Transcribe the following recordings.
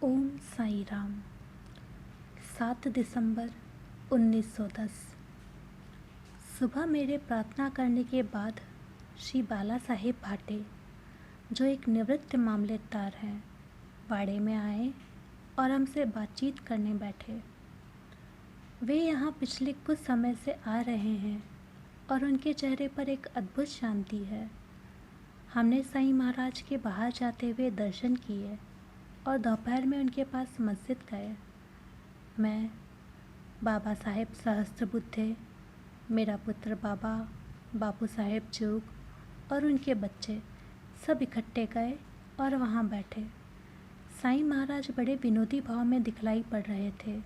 ओम साई राम। 7 दिसंबर 1910। सुबह मेरे प्रार्थना करने के बाद श्री बाला साहेब भाटे, जो एक निवृत्त मामलेदार हैं, बाड़े में आए और हमसे बातचीत करने बैठे। वे यहाँ पिछले कुछ समय से आ रहे हैं और उनके चेहरे पर एक अद्भुत शांति है। हमने साईं महाराज के बाहर जाते हुए दर्शन किए और दोपहर में उनके पास मस्जिद गए। मैं, बाबा साहेब सहस्त्रबुद्धे, मेरा पुत्र बाबा, बापू साहेब जोग और उनके बच्चे सब इकट्ठे गए और वहाँ बैठे। साईं महाराज बड़े विनोदी भाव में दिखलाई पड़ रहे थे।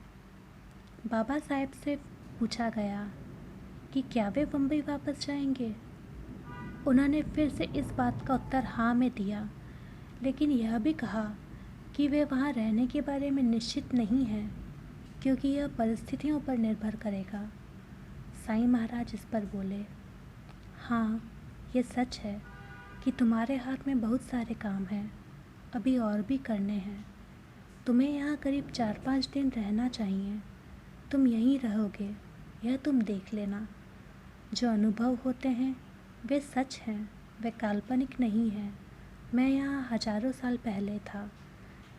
बाबा साहेब से पूछा गया कि क्या वे बम्बई वापस जाएंगे। उन्होंने फिर से इस बात का उत्तर हाँ में दिया, लेकिन यह भी कहा कि वे वहाँ रहने के बारे में निश्चित नहीं हैं, क्योंकि यह परिस्थितियों पर निर्भर करेगा। साईं महाराज इस पर बोले, हाँ, ये सच है कि तुम्हारे हाथ में बहुत सारे काम हैं, अभी और भी करने हैं। तुम्हें यहाँ करीब 4-5 दिन रहना चाहिए। तुम यहीं रहोगे, यह तुम देख लेना। जो अनुभव होते हैं वे सच हैं, वे काल्पनिक नहीं हैं। मैं यहाँ हजारों साल पहले था।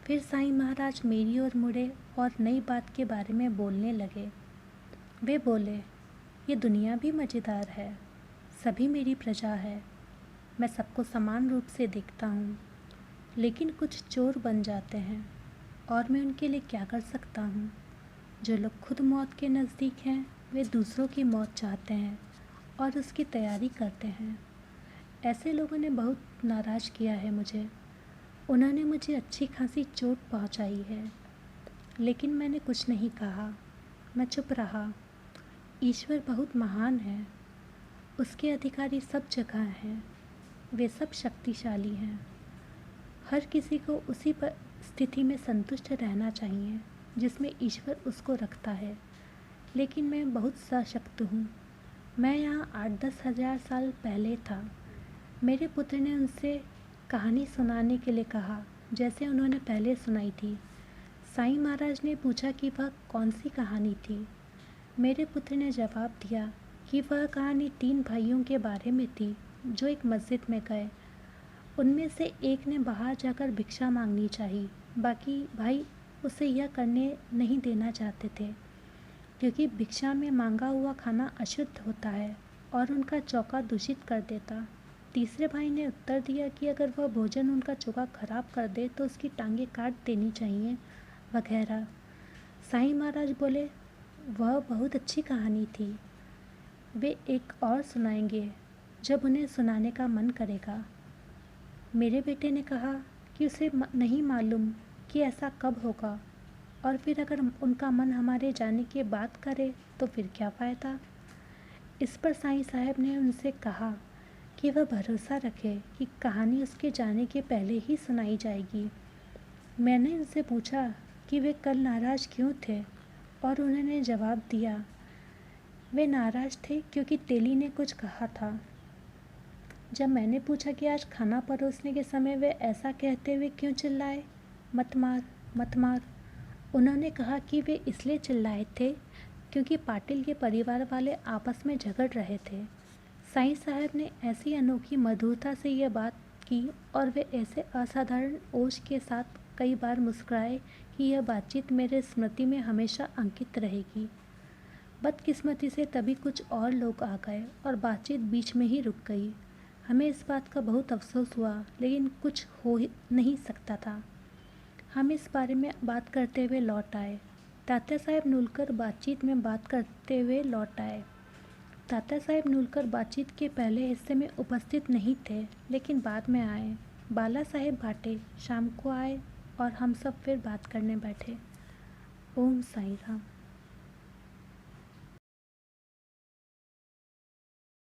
फिर साईं महाराज मेरी ओर मुड़े और नई बात के बारे में बोलने लगे। वे बोले, ये दुनिया भी मज़ेदार है, सभी मेरी प्रजा है। मैं सबको समान रूप से देखता हूँ, लेकिन कुछ चोर बन जाते हैं और मैं उनके लिए क्या कर सकता हूँ। जो लोग खुद मौत के नज़दीक हैं वे दूसरों की मौत चाहते हैं और उसकी तैयारी करते हैं। ऐसे लोगों ने बहुत नाराज़ किया है मुझे। उन्होंने मुझे अच्छी खासी चोट पहुंचाई है, लेकिन मैंने कुछ नहीं कहा। मैं चुप रहा। ईश्वर बहुत महान है, उसके अधिकारी सब जगह हैं, वे सब शक्तिशाली हैं। हर किसी को उसी स्थिति में संतुष्ट रहना चाहिए जिसमें ईश्वर उसको रखता है। लेकिन मैं बहुत सशक्त हूँ। मैं यहाँ 8-10 हज़ार साल पहले था। मेरे पुत्र ने उनसे कहानी सुनाने के लिए कहा, जैसे उन्होंने पहले सुनाई थी। साईं महाराज ने पूछा कि वह कौन सी कहानी थी। मेरे पुत्र ने जवाब दिया कि वह कहानी 3 भाइयों के बारे में थी जो एक मस्जिद में गए। उनमें से एक ने बाहर जाकर भिक्षा मांगनी चाहिए, बाकी भाई उसे यह करने नहीं देना चाहते थे, क्योंकि भिक्षा में मांगा हुआ खाना अशुद्ध होता है और उनका चौका दूषित कर देता। तीसरे भाई ने उत्तर दिया कि अगर वह भोजन उनका चौका खराब कर दे तो उसकी टांगें काट देनी चाहिए, वगैरह। साईं महाराज बोले, वह बहुत अच्छी कहानी थी, वे एक और सुनाएंगे जब उन्हें सुनाने का मन करेगा। मेरे बेटे ने कहा कि उसे नहीं मालूम कि ऐसा कब होगा, और फिर अगर उनका मन हमारे जाने के बाद करे तो फिर क्या फ़ायदा। इस पर साईं साहब ने उनसे कहा कि वह भरोसा रखे कि कहानी उसके जाने के पहले ही सुनाई जाएगी। मैंने उनसे पूछा कि वे कल नाराज़ क्यों थे, और उन्होंने जवाब दिया, वे नाराज़ थे क्योंकि तेली ने कुछ कहा था। जब मैंने पूछा कि आज खाना परोसने के समय वे ऐसा कहते हुए क्यों चिल्लाए, मत मार मत मार, उन्होंने कहा कि वे इसलिए चिल्लाए थे क्योंकि पाटिल के परिवार वाले आपस में झगड़ रहे थे। साईं साहब ने ऐसी अनोखी मधुरता से यह बात की और वे ऐसे असाधारण ओज के साथ कई बार मुस्कुराए कि यह बातचीत मेरे स्मृति में हमेशा अंकित रहेगी। बदकिस्मती से तभी कुछ और लोग आ गए और बातचीत बीच में ही रुक गई। हमें इस बात का बहुत अफसोस हुआ, लेकिन कुछ हो ही नहीं सकता था। हम इस बारे में बात करते हुए लौट आए। तात्या साहब नुलकर बातचीत में बात करते हुए लौट आए। तात्या साहब नुलकर बातचीत के पहले हिस्से में उपस्थित नहीं थे, लेकिन बाद में आए। बाला साहेब भाटे शाम को आए और हम सब फिर बात करने बैठे। ओम साई राम।